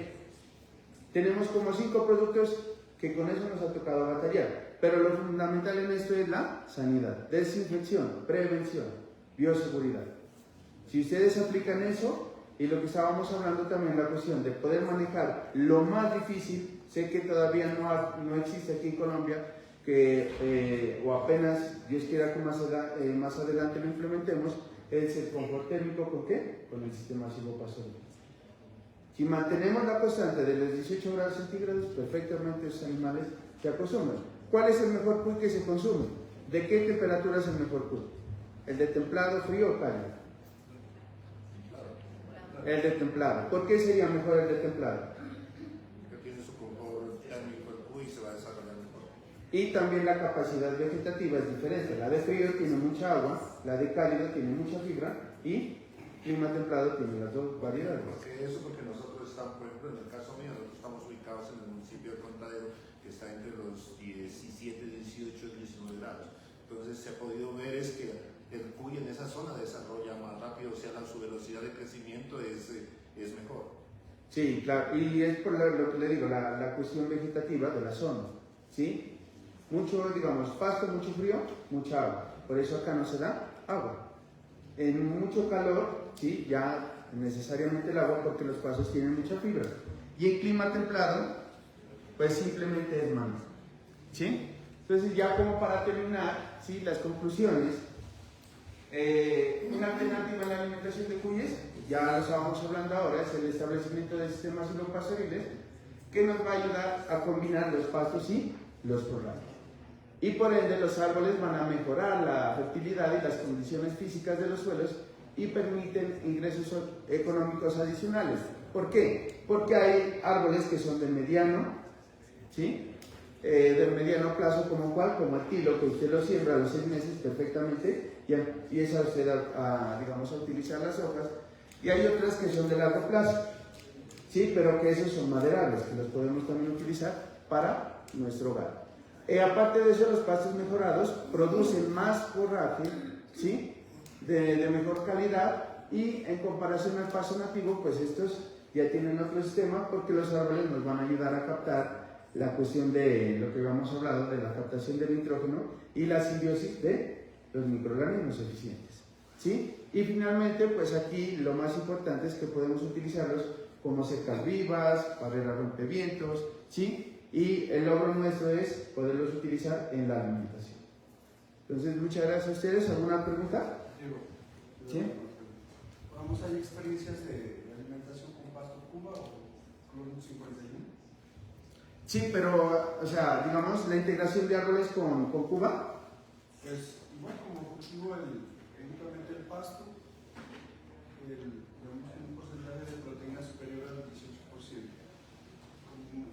Tenemos como 5 productos que con eso nos ha tocado batallar. Pero lo fundamental en esto es la sanidad, desinfección, prevención, bioseguridad. Si ustedes aplican eso, y lo que estábamos hablando también, la cuestión de poder manejar lo más difícil, sé que todavía no existe aquí en Colombia, o apenas, Dios quiera que más adelante lo implementemos, es el confort térmico, ¿con qué? Con el sistema silvopastoril. Si mantenemos la constante de los 18 grados centígrados, perfectamente esos animales se acostumbran. ¿Cuál es el mejor pool que se consume? ¿De qué temperatura es el mejor pool? ¿El de templado, frío o cálido? El de templado. ¿Por qué sería mejor el de templado? Porque tiene su confort térmico el cuy y se va a desarrollar mejor. Y también la capacidad vegetativa es diferente. La de frío tiene mucha agua, la de cálido tiene mucha fibra y clima templado tiene las dos variedades. Porque nosotros estamos, por ejemplo, en el caso mío, nosotros estamos ubicados en el municipio de Contadero, que está entre los 17, 18 y 19 grados. Entonces se ha podido ver es que el cuy en esa zona desarrolla más rápido, o sea, su velocidad de crecimiento es mejor. Sí, claro, y es por lo que le digo, la cuestión vegetativa de la zona, ¿sí? Mucho, digamos, pasto, mucho frío, mucha agua. Por eso acá no se da agua. En mucho calor, ¿sí?, ya necesariamente el agua, porque los pastos tienen mucha fibra. Y en clima templado, pues simplemente es mango, ¿sí? Entonces, ya como para terminar, ¿sí?, las conclusiones. Una alternativa en la alimentación de cuyes, ya lo estábamos hablando ahora, es el establecimiento de sistemas silvopastoriles, que nos va a ayudar a combinar los pastos y los corrales. Y por ende los árboles van a mejorar la fertilidad y las condiciones físicas de los suelos y permiten ingresos económicos adicionales. ¿Por qué? Porque hay árboles que son de mediano, ¿sí?, de mediano plazo, como el tilo, que usted lo siembra a los 6 meses perfectamente y empieza usted digamos, a utilizar las hojas. Y hay otras que son de largo plazo, ¿sí?, pero que esos son maderables, que los podemos también utilizar para nuestro hogar. Aparte de eso, los pastos mejorados producen más forraje, ¿sí?, de mejor calidad, y en comparación al pasto nativo, pues estos ya tienen otro sistema, porque los árboles nos van a ayudar a captar la cuestión de lo que habíamos hablado, de la captación del nitrógeno y la simbiosis de los microorganismos eficientes, ¿sí? Y finalmente, pues aquí lo más importante es que podemos utilizarlos como secas vivas, barreras rompevientos, ¿sí? Y el logro nuestro es poderlos utilizar en la alimentación. Entonces, muchas gracias a ustedes. ¿Alguna pregunta? ¿Sí? Vamos, ¿hay experiencias de alimentación con pasto Cuba o con 51. Sí, pero, o sea, digamos, la integración de árboles con Cuba. Pues igual como cultivo únicamente el pasto, un porcentaje de proteína superior al 18%.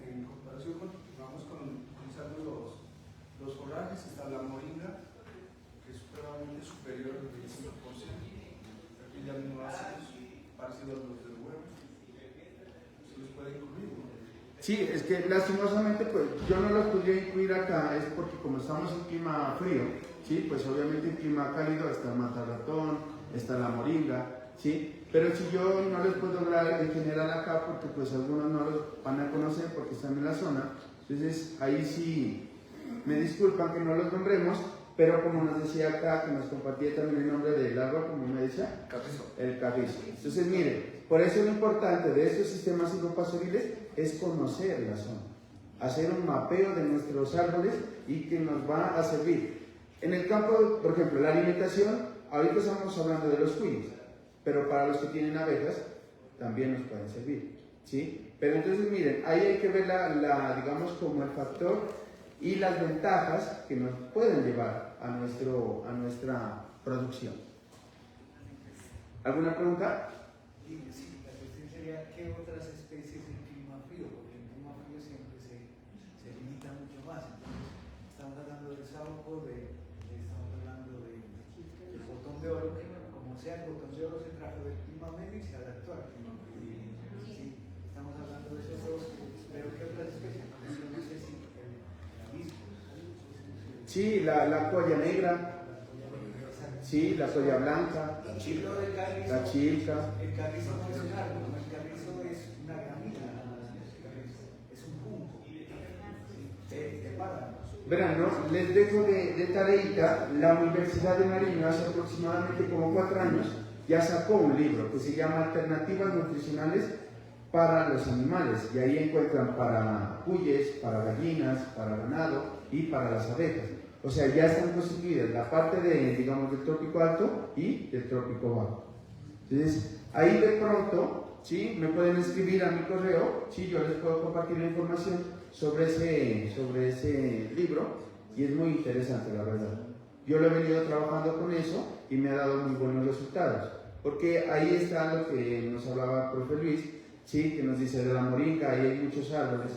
En comparación con, vamos utilizando los forajes, está la moringa, que es supremamente superior al 25%. Aquí ya aminoácidos parecidos a los del huevo. Se los puede incluir, ¿no? Sí, es que lastimosamente pues yo no los podría incluir acá, es porque como estamos en clima frío, sí, pues obviamente en clima cálido está el mataratón, está la moringa, sí, pero si yo no les puedo hablar en general acá porque pues algunos no los van a conocer porque están en la zona, entonces ahí sí me disculpan que no los nombremos, pero como nos decía acá, que nos compartía también el nombre del árbol, como me decía, Carrizo. el carrizo. Entonces mire, por eso lo importante de estos sistemas silvopastoriles es conocer la zona, hacer un mapeo de nuestros árboles y que nos va a servir. En el campo, por ejemplo, la alimentación, ahorita estamos hablando de los cuyes, pero para los que tienen abejas también nos pueden servir, ¿sí? Pero entonces miren, ahí hay que ver digamos como el factor y las ventajas que nos pueden llevar a nuestra producción. ¿Alguna pregunta? Sí, la cuestión sería qué otras especies en clima frío, porque en clima frío siempre se limita mucho más. Entonces, estamos hablando del saúco, estamos hablando del botón de oro, que como sea, el botón de oro se trajo del clima medio y se adaptó al clima frío. Sí, estamos hablando de esos dos, pero ¿qué otras especies? Yo no sé si el avispo. Sí, la colla negra, sí, la colla blanca, La chilca. la chilca. El carrizo no es un árbol, el carrizo es una gramínea, es un punto de páramo. Verán, ¿no? Les dejo de tareita, la Universidad de Nariño hace aproximadamente como 4 años ya sacó un libro que se llama Alternativas Nutricionales para los Animales, y ahí encuentran para cuyes, para gallinas, para ganado y para las abejas. O sea, ya están constituidas la parte digamos, del trópico alto y del trópico bajo. Entonces, ahí de pronto, ¿sí? Me pueden escribir a mi correo, ¿sí? Yo les puedo compartir la información sobre ese libro, y es muy interesante, la verdad. Yo lo he venido trabajando con eso y me ha dado muy buenos resultados, porque ahí está lo que nos hablaba el profe Luis, ¿sí? Que nos dice de la moringa, ahí hay muchos árboles,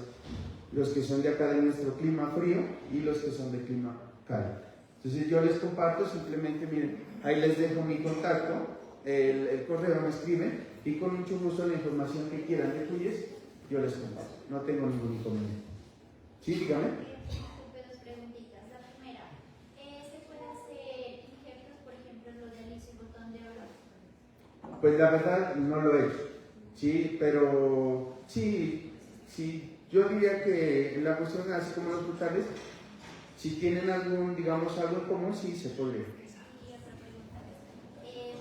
los que son de acá de nuestro clima frío y los que son de clima cálido. Entonces yo les comparto, simplemente miren, ahí les dejo mi contacto, el correo me escriben y con mucho gusto la información que quieran de cuyes, yo les comparto, no tengo ningún inconveniente. ¿Sí, dígame? Dos preguntitas. La primera, ¿se puede hacer injertos, por ejemplo, los de aliso y botón de oro? Pues la verdad no lo he hecho, sí, pero sí, yo diría que en la cuestión, así como los frutales, si tienen algo en común, sí se podría. Y otra pregunta, en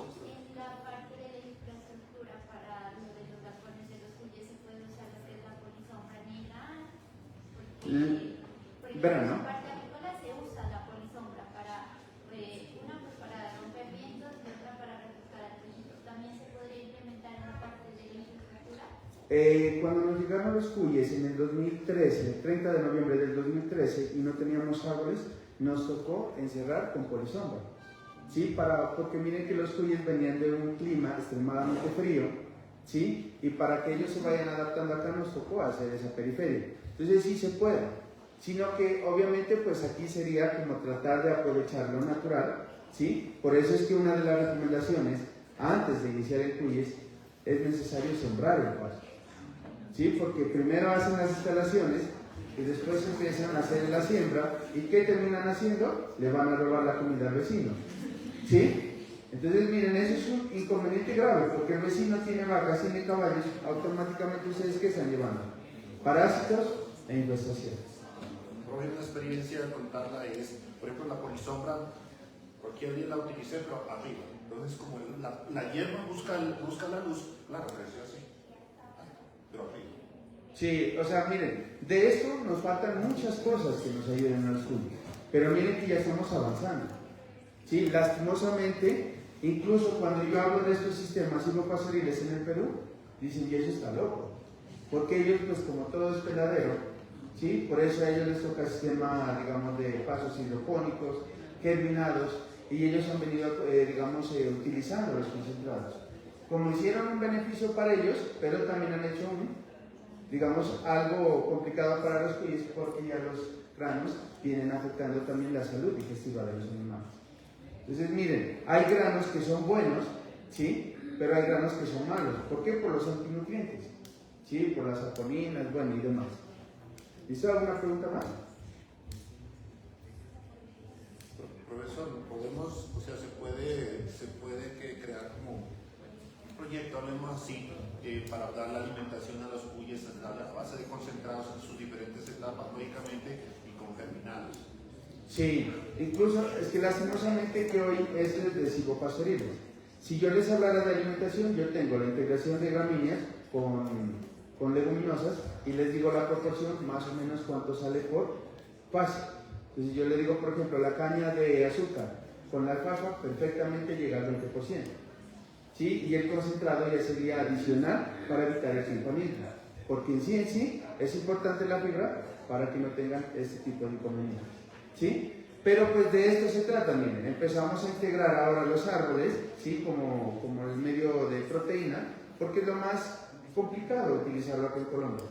la parte de la infraestructura para lo de los balcones de los cuyes, ¿se puede usar lo que es la polisombra negra? Porque Verán, en ¿no? la parte agrícola se usa la polisombra para, una pues para romper vientos y otra para refrescar al tejido. ¿También se podría implementar en la parte de la infraestructura? Cuando nos llegaron los cuyes en el 2013, el 30 de noviembre del 2013, y no teníamos árboles, nos tocó encerrar con polisombra. ¿Sí? Porque miren que los cuyes venían de un clima extremadamente frío, ¿sí? Y para que ellos se vayan adaptando acá nos tocó hacer esa periferia. Entonces sí se puede, sino que obviamente pues aquí sería como tratar de aprovechar lo natural, ¿sí? Por eso es que una de las recomendaciones antes de iniciar el cuyes es necesario sembrar el pasto, ¿sí? Porque primero hacen las instalaciones y después empiezan a hacer la siembra, y ¿qué terminan haciendo? Le van a robar la comida al vecino, ¿sí? Entonces miren, eso es un inconveniente grave, porque el vecino tiene vacas, tiene caballos, automáticamente ustedes ¿qué están llevando? Parásitos e infestaciones. Profe, una experiencia de contarla es, por ejemplo, la polisombra, cualquier día la utilicé, pero arriba. Entonces, como la hierba busca la luz, la refresca así, pero arriba. Sí, o sea, miren, de esto nos faltan muchas cosas que nos ayuden a los cuyes, pero miren que ya estamos avanzando. Sí, lastimosamente, incluso cuando yo hablo de estos sistemas silvopastoriles en el Perú, dicen, y eso está loco. porque ellos, pues como todo es peladero, ¿sí? Por eso a ellos les toca el sistema, digamos, de pasos hidropónicos, germinados, y ellos han venido, digamos, utilizando los concentrados. Como hicieron un beneficio para ellos, pero también han hecho digamos, algo complicado para los cuyes, porque ya los granos vienen afectando también la salud digestiva de los animales. Entonces, miren, hay granos que son buenos, ¿sí? Pero hay granos que son malos. ¿Por qué? Por los antinutrientes, ¿sí? Por las saponinas, bueno, y demás. ¿Listo? ¿Alguna pregunta más? Profesor, podemos, o sea, se puede crear como un proyecto, hablemos así, para dar la alimentación a los cuyes a la base de concentrados en sus diferentes etapas, lógicamente, y con germinados. Sí, incluso es que lastimosamente que hoy es de silvopastoriles. Si yo les hablara de alimentación, yo tengo la integración de gramíneas con leguminosas y les digo la proporción, más o menos cuánto sale por fase. Entonces yo le digo, por ejemplo, la caña de azúcar con la alfalfa perfectamente llega al 20%. ¿Sí? Y el concentrado ya sería adicional para evitar el silvanismo, porque en sí es importante la fibra para que no tengan este tipo de inconvenientes. ¿Sí? Pero pues de esto se trata, miren, empezamos a integrar ahora los árboles, ¿sí? como el medio de proteína, porque es lo más complicado utilizarlo aquí en Colombia.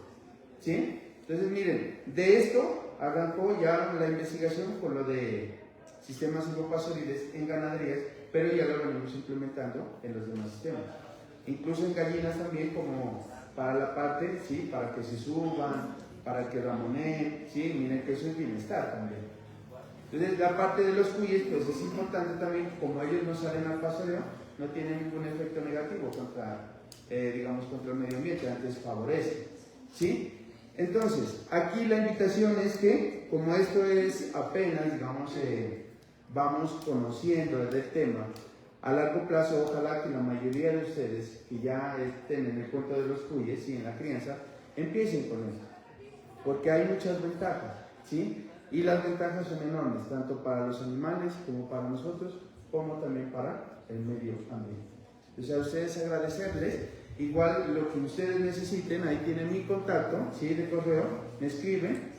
¿Sí? Entonces miren, de esto arrancó ya la investigación con lo de sistemas silvopastoriles en ganaderías, pero ya lo venimos implementando en los demás sistemas. Incluso en gallinas también, como para la parte, ¿sí? Para que se suban, para que ramoneen, ¿sí? Miren que eso es bienestar también. Entonces la parte de los cuyes, pues es importante también, como ellos no salen al pastoreo, no tienen ningún efecto negativo contra, digamos, contra el medio ambiente, antes favorece, ¿sí? Entonces, aquí la invitación es que, como esto es apenas, digamos, vamos conociendo el tema, a largo plazo, ojalá que la mayoría de ustedes que ya estén en el cuento de los cuyes y en la crianza, empiecen con esto, porque hay muchas ventajas, ¿sí? Y las ventajas son enormes, tanto para los animales como para nosotros, como también para el medio ambiente. Entonces a ustedes agradecerles, igual lo que ustedes necesiten, ahí tienen mi contacto, ¿sí? De correo, me escriben,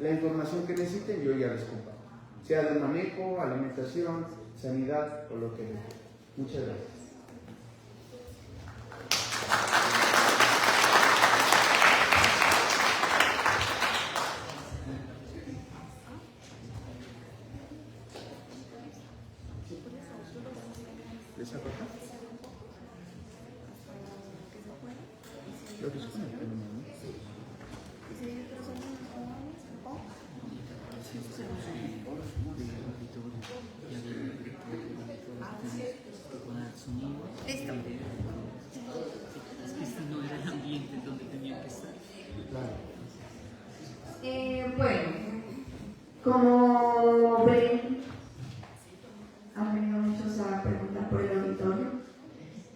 la información que necesiten yo ya les comparto, sea de manejo, alimentación, sanidad o lo que sea. Muchas gracias. ¿Les aporta? Lo que supone que no, ¿no? Listo. Es que este no era el ambiente donde tenían que estar. Claro. Bueno, como ven, han venido muchos a preguntar por el auditorio.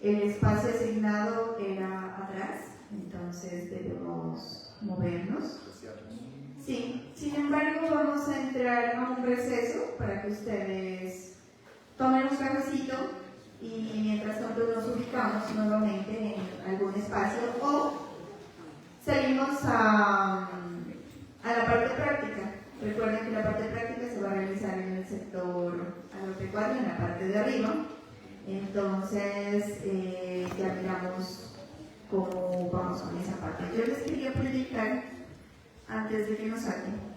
El espacio asignado era atrás, entonces debemos movernos. Sí, sin embargo vamos a entrar a un receso para que ustedes tomen un cafecito y mientras tanto nos ubicamos nuevamente en algún espacio o salimos a la parte práctica. Recuerden que la parte práctica se va a realizar en el sector agropecuario, en la parte de arriba. Entonces ya miramos cómo vamos con esa parte. Yo les quería predicar antes de que nos saquen.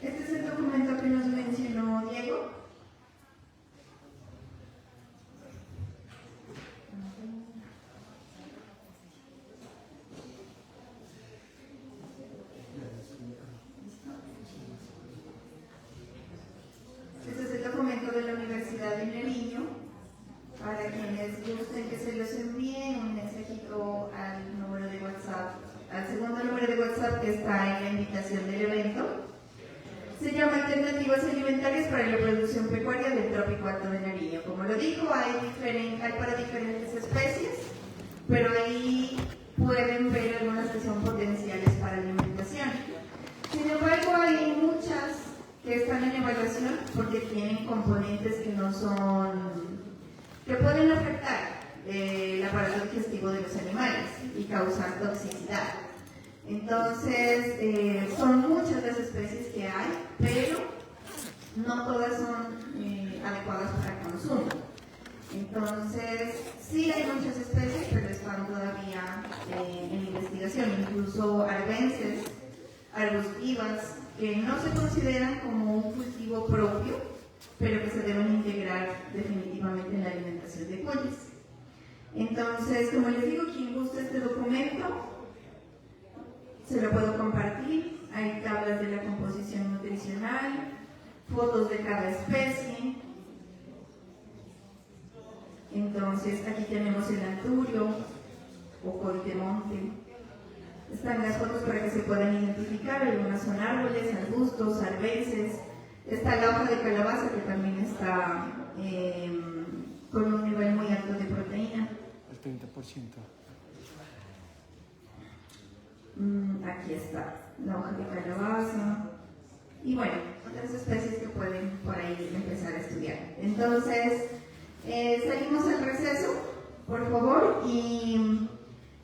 Este es el documento que nos mencionó Diego. Este es el documento de la Universidad de Nariño. Para quienes gusten que se los envíen un mensajito al número de WhatsApp, al segundo número de WhatsApp que está en la invitación del evento. Se llama Alternativas Alimentarias para la Producción Pecuaria del Trópico Alto de Nariño. Como lo dijo, hay para diferentes especies, pero ahí pueden ver algunas que son potenciales para alimentación. Sin embargo, hay muchas que están en evaluación porque tienen componentes que no son, que pueden afectar el aparato digestivo de los animales y causar toxicidad. Entonces, son muchas las especies que hay, pero no todas son adecuadas para consumo. Entonces, sí hay muchas especies, pero están todavía en investigación, incluso arbences, arbustivas, que no se consideran como un cultivo propio, pero que se deben integrar definitivamente en la alimentación de pollos. Entonces, como les digo, quien gusta este documento, se lo puedo compartir. Hay tablas de la composición nutricional, fotos de cada especie. Entonces, aquí tenemos el anturio o coitemonte. Están las fotos para que se puedan identificar. Algunas son árboles, arbustos, arbences. Está la hoja de calabaza, que también está con un nivel muy alto de proteína. El 30%. Aquí está la hoja de calabaza. Y bueno, otras especies que pueden por ahí empezar a estudiar. Entonces, salimos al receso, por favor, y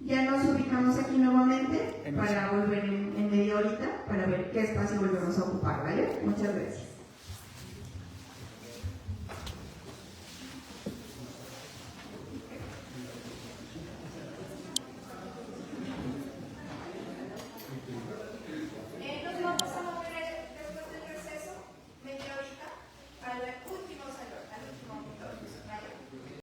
ya nos ubicamos aquí nuevamente para volver en media horita para ver qué espacio volvemos a ocupar, ¿vale? Muchas gracias.